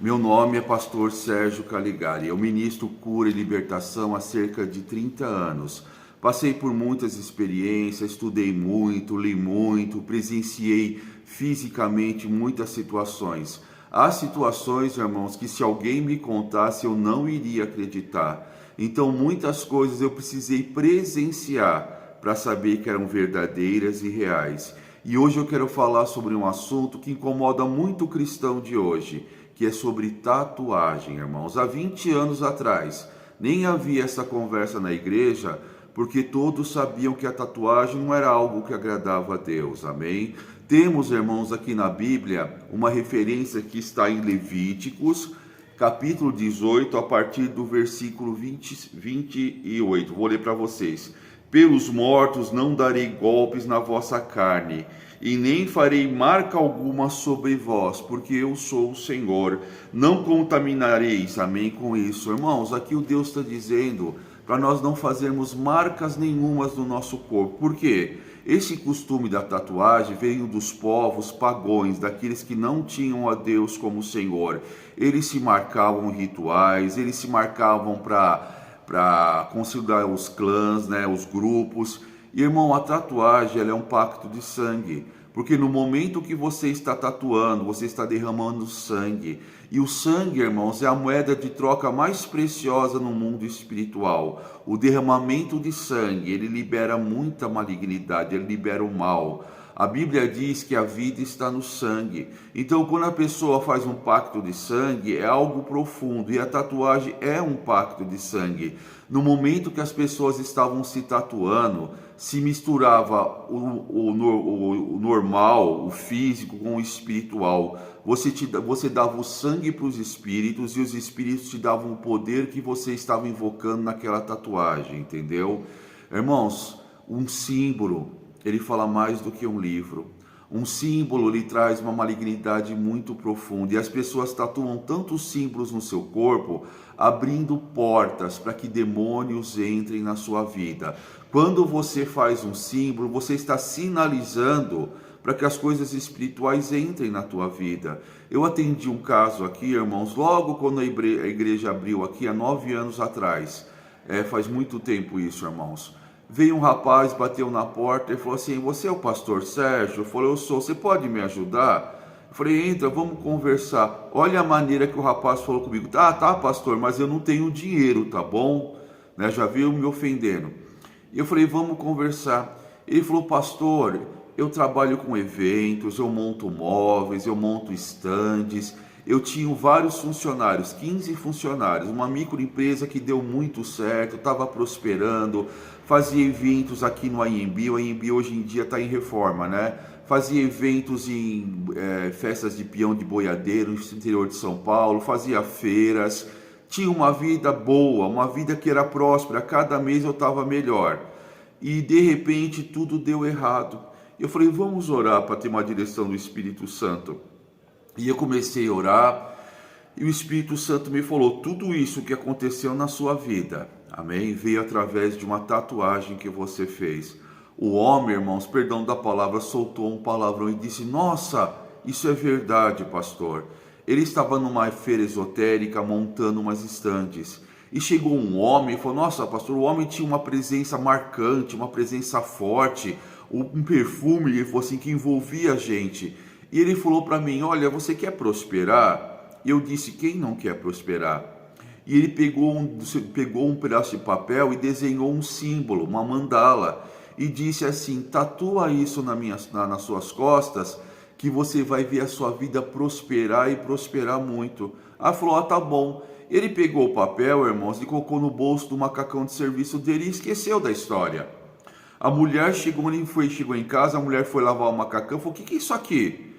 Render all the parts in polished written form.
Meu nome é Pastor Sérgio Caligari. Eu ministro cura e libertação há cerca de 30 anos. Passei por muitas experiências, estudei muito, li muito, presenciei fisicamente muitas situações. Há situações, irmãos, que se alguém me contasse eu não iria acreditar. Então muitas coisas eu precisei presenciar para saber que eram verdadeiras e reais. E hoje eu quero falar sobre um assunto que incomoda muito o cristão de hoje, que é sobre tatuagem, irmãos. Há 20 anos atrás, nem havia essa conversa na igreja, porque todos sabiam que a tatuagem não era algo que agradava a Deus, amém? Temos, irmãos, aqui na Bíblia, uma referência que está em Levíticos, capítulo 18, a partir do versículo 28. Vou ler para vocês. Pelos mortos não darei golpes na vossa carne, e nem farei marca alguma sobre vós, porque eu sou o Senhor. Não contaminareis, amém, com isso. Irmãos, aqui o Deus está dizendo para nós não fazermos marcas nenhumas no nosso corpo. Por quê? Esse costume da tatuagem veio dos povos pagãos, daqueles que não tinham a Deus como Senhor. Eles se marcavam em rituais, eles se marcavam para consolidar os clãs, né, os grupos. E, irmão, a tatuagem ela é um pacto de sangue, porque no momento que você está tatuando, você está derramando sangue. E o sangue, irmãos, é a moeda de troca mais preciosa no mundo espiritual. O derramamento de sangue, ele libera muita malignidade, ele libera o mal. A Bíblia diz que a vida está no sangue. Então, quando a pessoa faz um pacto de sangue, é algo profundo. E a tatuagem é um pacto de sangue. No momento que as pessoas estavam se tatuando, se misturava o normal, o físico, com o espiritual. Você dava o sangue para os espíritos e os espíritos te davam o poder que você estava invocando naquela tatuagem, entendeu? Irmãos, um símbolo, ele fala mais do que um livro. Um símbolo lhe traz uma malignidade muito profunda. E as pessoas tatuam tantos símbolos no seu corpo, abrindo portas para que demônios entrem na sua vida. Quando você faz um símbolo, você está sinalizando para que as coisas espirituais entrem na tua vida. Eu atendi um caso aqui, irmãos, logo quando a igreja abriu aqui, há 9 anos atrás. Faz muito tempo isso, irmãos. Veio um rapaz, bateu na porta e falou assim: você é o pastor Sérgio? Eu falei: eu sou, você pode me ajudar? Eu falei: entra, vamos conversar. Olha a maneira que o rapaz falou comigo: tá, pastor, mas eu não tenho dinheiro, tá bom? Né? Já viu me ofendendo. E eu falei: vamos conversar. Ele falou: pastor, eu trabalho com eventos, eu monto móveis, eu monto estandes. Eu tinha vários funcionários, 15 funcionários, uma microempresa que deu muito certo, estava prosperando, fazia eventos aqui no AMB. O AMB hoje em dia está em reforma, né? Fazia eventos em festas de peão de boiadeiro no interior de São Paulo, fazia feiras, tinha uma vida boa, uma vida que era próspera, cada mês eu estava melhor. E de repente tudo deu errado. Eu falei: vamos orar para ter uma direção do Espírito Santo. E eu comecei a orar, e o Espírito Santo me falou: tudo isso que aconteceu na sua vida, amém, veio através de uma tatuagem que você fez. O homem, irmãos, perdão da palavra, soltou um palavrão e disse: nossa, isso é verdade, pastor. Ele estava numa feira esotérica montando umas estandes, e chegou um homem e falou: nossa, pastor, o homem tinha uma presença marcante, uma presença forte, um perfume, ele falou assim, que envolvia a gente. E ele falou para mim: olha, você quer prosperar? E eu disse: quem não quer prosperar? E ele pegou um pedaço de papel e desenhou um símbolo, uma mandala, e disse assim: tatua isso nas suas costas, que você vai ver a sua vida prosperar e prosperar muito. Ela falou: tá bom. Ele pegou o papel, irmãos, e colocou no bolso do macacão de serviço dele e esqueceu da história. A mulher chegou em casa, a mulher foi lavar o macacão e falou: o que é isso aqui?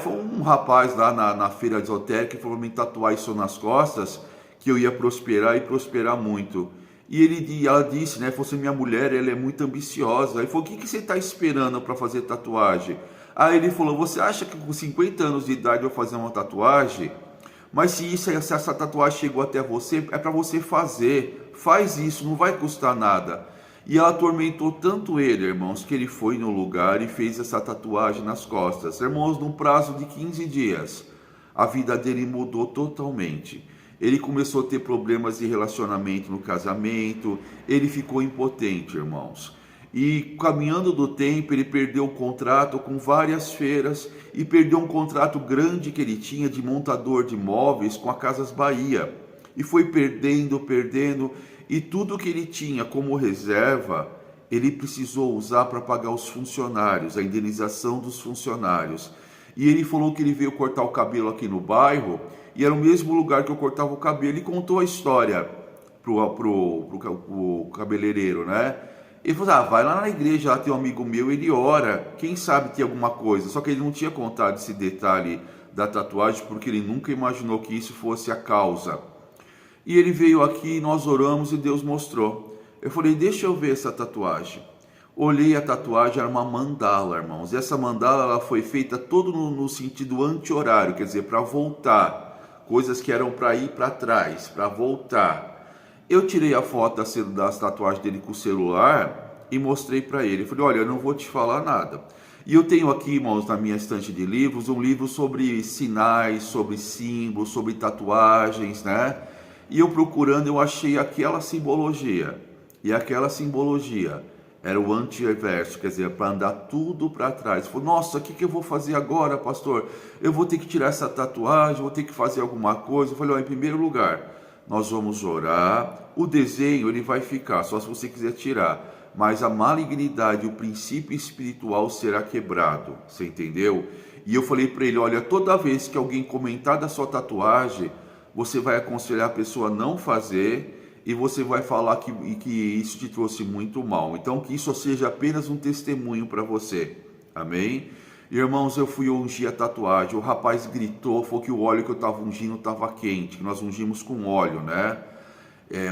Foi um rapaz lá na feira esotérica que falou me tatuar isso nas costas, que eu ia prosperar e prosperar muito. E ela disse, né, fosse minha mulher, ela é muito ambiciosa. Ele falou: o que você está esperando para fazer tatuagem? Aí ele falou: você acha que com 50 anos de idade eu vou fazer uma tatuagem? Mas se essa tatuagem chegou até você, é para você fazer. Faz isso, não vai custar nada. E ela atormentou tanto ele, irmãos, que ele foi no lugar e fez essa tatuagem nas costas. Irmãos, num prazo de 15 dias, a vida dele mudou totalmente. Ele começou a ter problemas de relacionamento no casamento, ele ficou impotente, irmãos. E caminhando do tempo, ele perdeu o contrato com várias feiras e perdeu um contrato grande que ele tinha de montador de móveis com a Casas Bahia. E foi perdendo, e tudo que ele tinha como reserva, ele precisou usar para pagar os funcionários, a indenização dos funcionários. E ele falou que ele veio cortar o cabelo aqui no bairro, e era o mesmo lugar que eu cortava o cabelo. Ele contou a história pro cabeleireiro, né? Ele falou, vai lá na igreja, lá tem um amigo meu, ele ora, quem sabe tem alguma coisa. Só que ele não tinha contado esse detalhe da tatuagem, porque ele nunca imaginou que isso fosse a causa. E ele veio aqui, nós oramos e Deus mostrou. Eu falei, deixa eu ver essa tatuagem. Olhei a tatuagem, era uma mandala, irmãos. E essa mandala ela foi feita todo no sentido anti-horário, quer dizer, para voltar. Coisas que eram para ir para trás, para voltar. Eu tirei a foto das tatuagens dele com o celular e mostrei para ele. Eu falei, olha, eu não vou te falar nada. E eu tenho aqui, irmãos, na minha estante de livros, um livro sobre sinais, sobre símbolos, sobre tatuagens, né? E eu procurando, eu achei aquela simbologia. E aquela simbologia era o antiverso, quer dizer, para andar tudo para trás. Eu falei, nossa, o que eu vou fazer agora, pastor? Eu vou ter que tirar essa tatuagem, vou ter que fazer alguma coisa. Eu falei, ó, em primeiro lugar, nós vamos orar. O desenho, ele vai ficar, só se você quiser tirar. Mas a malignidade, o princípio espiritual será quebrado. Você entendeu? E eu falei para ele, olha, toda vez que alguém comentar da sua tatuagem, você vai aconselhar a pessoa a não fazer e você vai falar que isso te trouxe muito mal. Então, que isso seja apenas um testemunho para você. Amém? Irmãos, eu fui ungir a tatuagem. O rapaz gritou, falou que o óleo que eu estava ungindo estava quente. Que nós ungimos com óleo, né?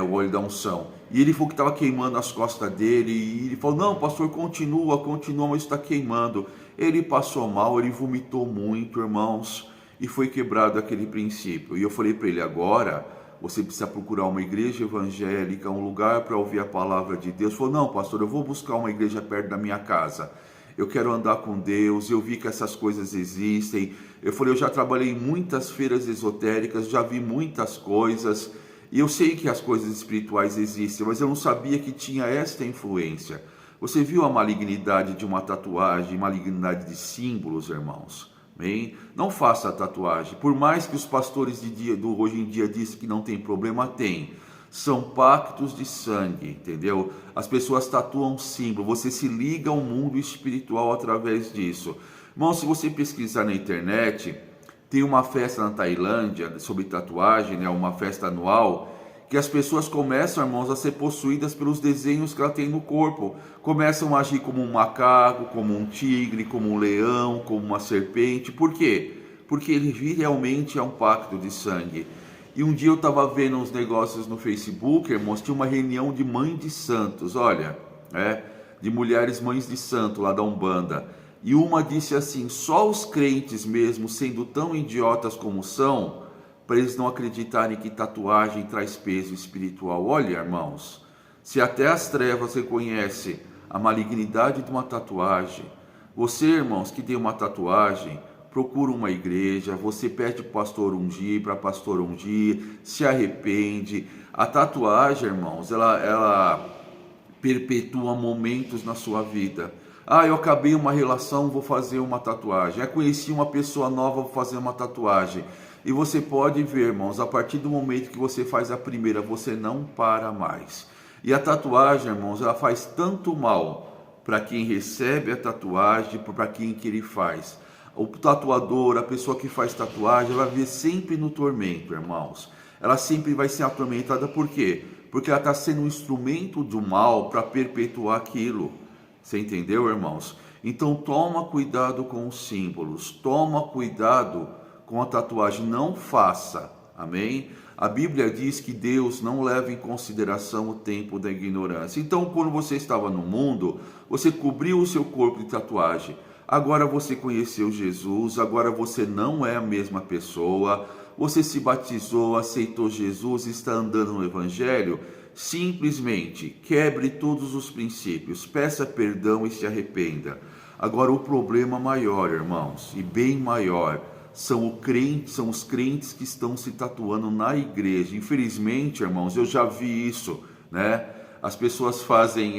O óleo da unção. E ele falou que estava queimando as costas dele. E ele falou, não, pastor, continua, mas está queimando. Ele passou mal, ele vomitou muito, irmãos. E foi quebrado aquele princípio. E eu falei para ele, agora você precisa procurar uma igreja evangélica, um lugar para ouvir a palavra de Deus. Ele falou, não, pastor, eu vou buscar uma igreja perto da minha casa. Eu quero andar com Deus, eu vi que essas coisas existem. Eu falei, eu já trabalhei em muitas feiras esotéricas, já vi muitas coisas. E eu sei que as coisas espirituais existem, mas eu não sabia que tinha esta influência. Você viu a malignidade de uma tatuagem, malignidade de símbolos, irmãos? Bem, não faça a tatuagem. Por mais que os pastores hoje em dia dizem que não tem problema, tem. São pactos de sangue, entendeu? As pessoas tatuam símbolo, você se liga ao mundo espiritual através disso. Irmão, se você pesquisar na internet, tem uma festa na Tailândia sobre tatuagem, né? Uma festa anual, que as pessoas começam, irmãos, a ser possuídas pelos desenhos que ela tem no corpo. Começam a agir como um macaco, como um tigre, como um leão, como uma serpente. Por quê? Porque ele realmente é um pacto de sangue. E um dia eu estava vendo uns negócios no Facebook, irmãos, tinha uma reunião de mães de santos, olha, de mulheres mães de santo lá da Umbanda. E uma disse assim, só os crentes mesmo, sendo tão idiotas como são, para eles não acreditarem que tatuagem traz peso espiritual. Olha, irmãos, se até as trevas reconhecem a malignidade de uma tatuagem, você, irmãos, que tem uma tatuagem, procura uma igreja, você pede para pastor ungir, se arrepende. A tatuagem, irmãos, ela perpetua momentos na sua vida. Eu acabei uma relação, vou fazer uma tatuagem. Conheci uma pessoa nova, vou fazer uma tatuagem. E você pode ver, irmãos, a partir do momento que você faz a primeira, você não para mais. E a tatuagem, irmãos, ela faz tanto mal para quem recebe a tatuagem, para quem que ele faz. O tatuador, a pessoa que faz tatuagem, ela vai viver sempre no tormento, irmãos. Ela sempre vai ser atormentada, por quê? Porque ela está sendo um instrumento do mal para perpetuar aquilo. Você entendeu, irmãos? Então toma cuidado com os símbolos, toma cuidado com a tatuagem, não faça, amém? A Bíblia diz que Deus não leva em consideração o tempo da ignorância. Então, quando você estava no mundo, você cobriu o seu corpo de tatuagem. Agora você conheceu Jesus, agora você não é a mesma pessoa, você se batizou, aceitou Jesus, está andando no Evangelho. Simplesmente quebre todos os princípios, peça perdão e se arrependa. Agora o problema maior, irmãos, e bem maior, são os crentes que estão se tatuando na igreja. Infelizmente, irmãos, eu já vi isso, né? As pessoas fazem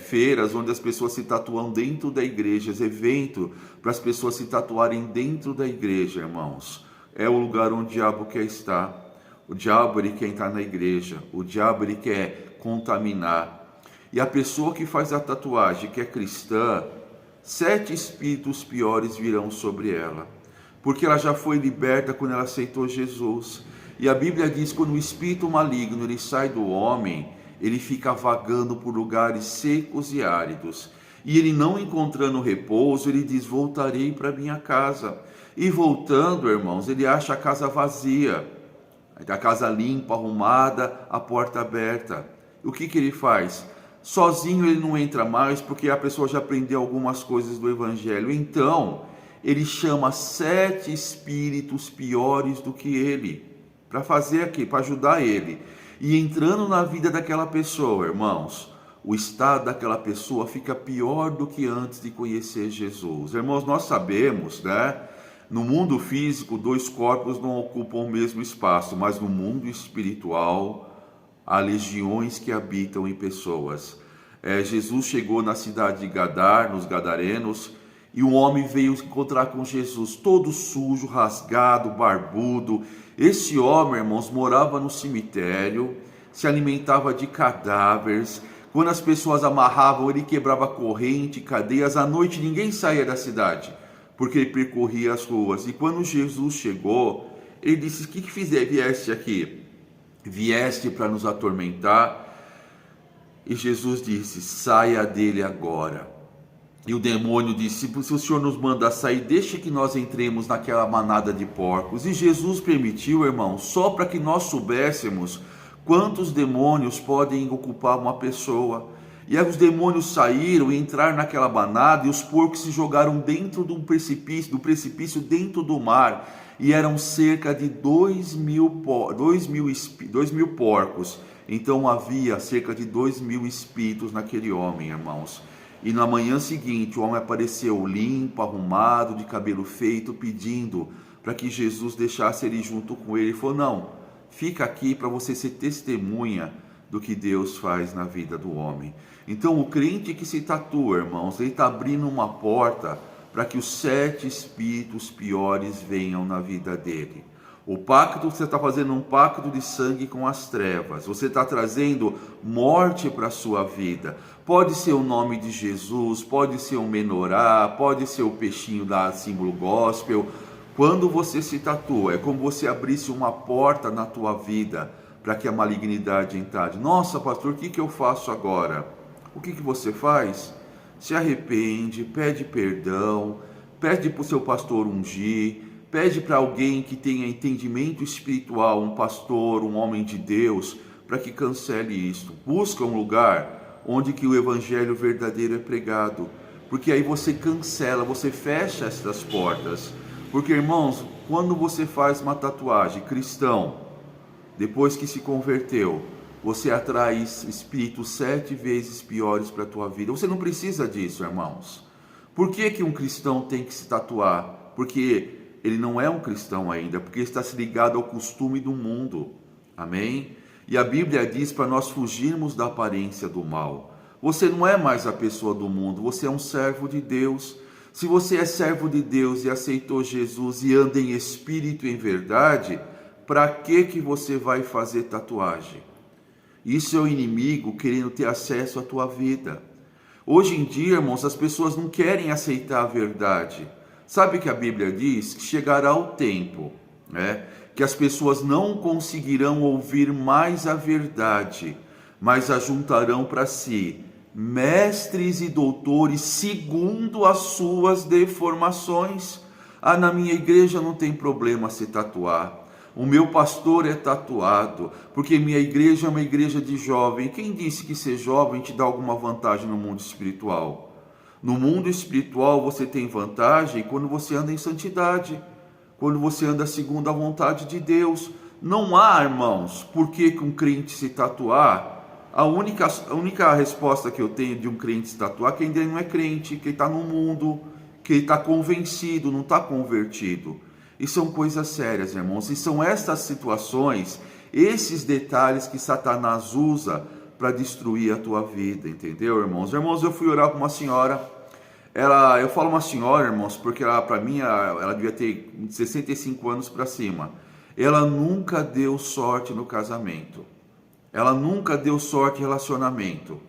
feiras onde as pessoas se tatuam dentro da igreja, evento para as pessoas se tatuarem dentro da igreja, irmãos. É o lugar onde o diabo quer estar. O diabo, ele quer entrar na igreja. O diabo, ele quer contaminar. E a pessoa que faz a tatuagem, que é cristã, 7 espíritos piores virão sobre ela, porque ela já foi liberta quando ela aceitou Jesus. E a Bíblia diz que quando o espírito maligno ele sai do homem, ele fica vagando por lugares secos e áridos. E ele não encontrando repouso, ele diz: voltarei para minha casa. E voltando, irmãos, ele acha a casa vazia, a casa limpa, arrumada, a porta aberta. O que ele faz? Sozinho ele não entra mais, porque a pessoa já aprendeu algumas coisas do Evangelho. Então, ele chama 7 espíritos piores do que ele, para fazer aqui, para ajudar ele. E entrando na vida daquela pessoa, irmãos, o estado daquela pessoa fica pior do que antes de conhecer Jesus. Irmãos, nós sabemos, né? No mundo físico, 2 corpos não ocupam o mesmo espaço, mas no mundo espiritual, há legiões que habitam em pessoas. Jesus chegou na cidade de Gadar, nos Gadarenos, e um homem veio encontrar com Jesus, todo sujo, rasgado, barbudo. Esse homem, irmãos, morava no cemitério, se alimentava de cadáveres. Quando as pessoas amarravam, ele quebrava corrente, cadeias. À noite ninguém saía da cidade, porque ele percorria as ruas. E quando Jesus chegou, ele disse: o que vieste aqui? Vieste para nos atormentar? E Jesus disse: saia dele agora. E o demônio disse: se o Senhor nos manda sair, deixe que nós entremos naquela manada de porcos. E Jesus permitiu, irmão, só para que nós soubéssemos quantos demônios podem ocupar uma pessoa. E aí os demônios saíram e entraram naquela manada, e os porcos se jogaram dentro do precipício dentro do mar. E eram cerca de 2.000 porcos. Então havia cerca de 2.000 espíritos naquele homem, irmãos. E na manhã seguinte, o homem apareceu limpo, arrumado, de cabelo feito, pedindo para que Jesus deixasse ele junto com ele. Ele falou: não, fica aqui para você ser testemunha do que Deus faz na vida do homem. Então, o crente que se tatua, irmãos, ele está abrindo uma porta para que os 7 espíritos piores venham na vida dele. O pacto, você está fazendo um pacto de sangue com as trevas. Você está trazendo morte para a sua vida. Pode ser o nome de Jesus, pode ser o menorá, pode ser o peixinho da símbolo gospel. Quando você se tatua, é como se abrisse uma porta na tua vida para que a malignidade entre. Nossa, pastor, o que eu faço agora? O que você faz? Se arrepende, pede perdão, pede para o seu pastor ungir, pede para alguém que tenha entendimento espiritual, um pastor, um homem de Deus, para que cancele isso. Busca um lugar onde que o evangelho verdadeiro é pregado, porque aí você cancela, você fecha essas portas. Porque, irmãos, quando você faz uma tatuagem, cristão, depois que se converteu, você atrai espíritos 7 vezes piores para a tua vida. Você não precisa disso, irmãos. Por que um cristão tem que se tatuar? Porque ele não é um cristão ainda, porque está se ligado ao costume do mundo. Amém? E a Bíblia diz para nós fugirmos da aparência do mal. Você não é mais a pessoa do mundo, você é um servo de Deus. Se você é servo de Deus e aceitou Jesus e anda em espírito e em verdade, para que você vai fazer tatuagem? Isso é o inimigo querendo ter acesso à tua vida. Hoje em dia, irmãos, as pessoas não querem aceitar a verdade. Sabe que a Bíblia diz que chegará o tempo, né, que as pessoas não conseguirão ouvir mais a verdade, mas ajuntarão para si mestres e doutores segundo as suas deformações. Ah, na minha igreja não tem problema se tatuar. O meu pastor é tatuado, porque minha igreja é uma igreja de jovem. Quem disse que ser jovem te dá alguma vantagem no mundo espiritual? No mundo espiritual você tem vantagem quando você anda em santidade, quando você anda segundo a vontade de Deus. Não há, irmãos, por que um crente se tatuar. A única resposta que eu tenho de um crente se tatuar é que ainda não é crente, que ele está no mundo, que ele está convencido, não está convertido. E são coisas sérias, irmãos. E são estas situações, esses detalhes que Satanás usa para destruir a tua vida, entendeu, irmãos? Irmãos, eu fui orar com uma senhora. Eu falo uma senhora, irmãos, porque para mim ela devia ter 65 anos para cima. Ela nunca deu sorte no casamento. Ela nunca deu sorte em relacionamento.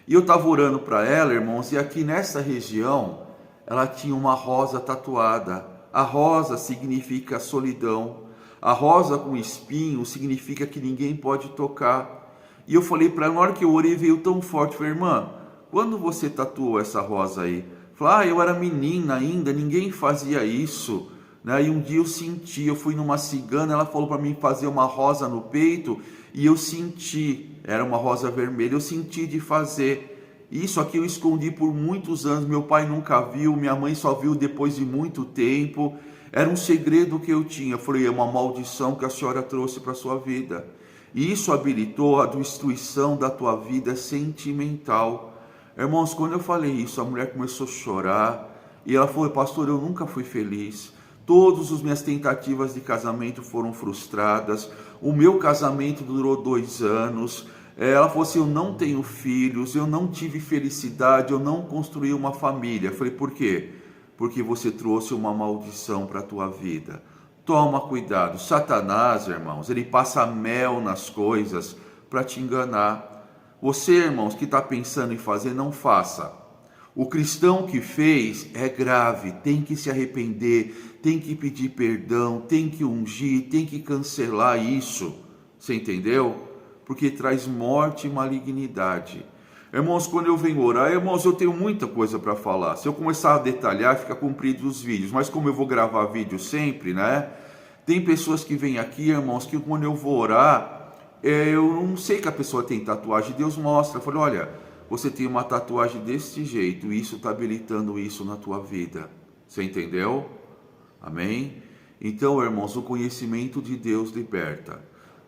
E eu estava orando para ela, irmãos, e aqui nessa região, ela tinha uma rosa tatuada. A rosa significa solidão. A rosa com espinho significa que ninguém pode tocar. E eu falei para ela, na hora que eu orei, veio tão forte. Falei, irmã, quando você tatuou essa rosa aí? Falei, eu era menina ainda, ninguém fazia isso. E um dia eu senti, eu fui numa cigana, ela falou para mim fazer uma rosa no peito, e eu senti, era uma rosa vermelha, eu senti de fazer. Isso aqui eu escondi por muitos anos, meu pai nunca viu, minha mãe só viu depois de muito tempo. Era um segredo que eu tinha. Eu falei, é uma maldição que a senhora trouxe para a sua vida. E isso habilitou a destruição da tua vida sentimental. Irmãos, quando eu falei isso, a mulher começou a chorar, e ela falou, pastor, eu nunca fui feliz. Todas as minhas tentativas de casamento foram frustradas. O meu casamento durou 2 anos. Ela falou assim, eu não tenho filhos, eu não tive felicidade, eu não construí uma família. Eu falei, por quê? Porque você trouxe uma maldição para a tua vida. Toma cuidado. Satanás, irmãos, ele passa mel nas coisas para te enganar. Você, irmãos, que está pensando em fazer, não faça. O cristão que fez é grave, tem que se arrepender, tem que pedir perdão, tem que ungir, tem que cancelar isso. Você entendeu? Porque traz morte e malignidade. Irmãos, quando eu venho orar, irmãos, eu tenho muita coisa para falar. Se eu começar a detalhar, fica comprido os vídeos. Mas como eu vou gravar vídeo sempre, né? Tem pessoas que vêm aqui, irmãos, que quando eu vou orar, eu não sei que a pessoa tem tatuagem. Deus mostra, eu falo, olha, você tem uma tatuagem desse jeito, e isso está habilitando isso na tua vida. Você entendeu? Amém? Então, irmãos, o conhecimento de Deus liberta.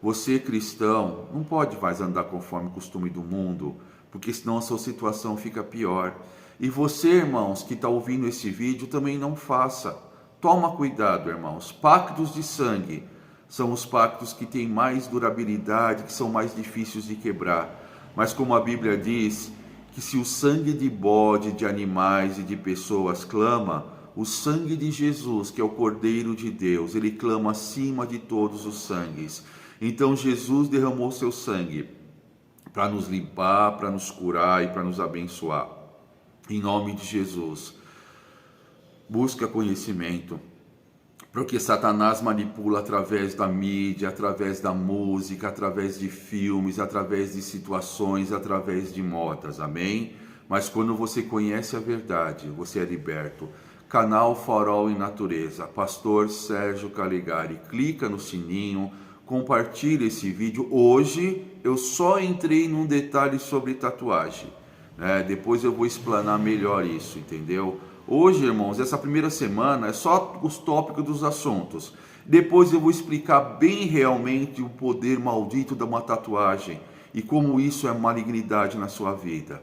Você, cristão, não pode mais andar conforme o costume do mundo, porque senão a sua situação fica pior. E você, irmãos, que está ouvindo esse vídeo, também não faça. Toma cuidado, irmãos. Pactos de sangue são os pactos que têm mais durabilidade, que são mais difíceis de quebrar. Mas como a Bíblia diz, que se o sangue de bode, de animais e de pessoas clama, o sangue de Jesus, que é o Cordeiro de Deus, ele clama acima de todos os sangues. Então Jesus derramou seu sangue para nos limpar, para nos curar e para nos abençoar. Em nome de Jesus, busca conhecimento, porque Satanás manipula através da mídia, através da música, através de filmes, através de situações, através de modas, amém? Mas quando você conhece a verdade, você é liberto. Canal Farol em Natureza, Pastor Sérgio Caligari. Clica no sininho, compartilha esse vídeo. Hoje eu só entrei num detalhe sobre tatuagem, né? Depois eu vou explanar melhor isso, entendeu? Hoje, irmãos, essa primeira semana é só os tópicos dos assuntos. Depois eu vou explicar bem realmente o poder maldito de uma tatuagem e como isso é malignidade na sua vida.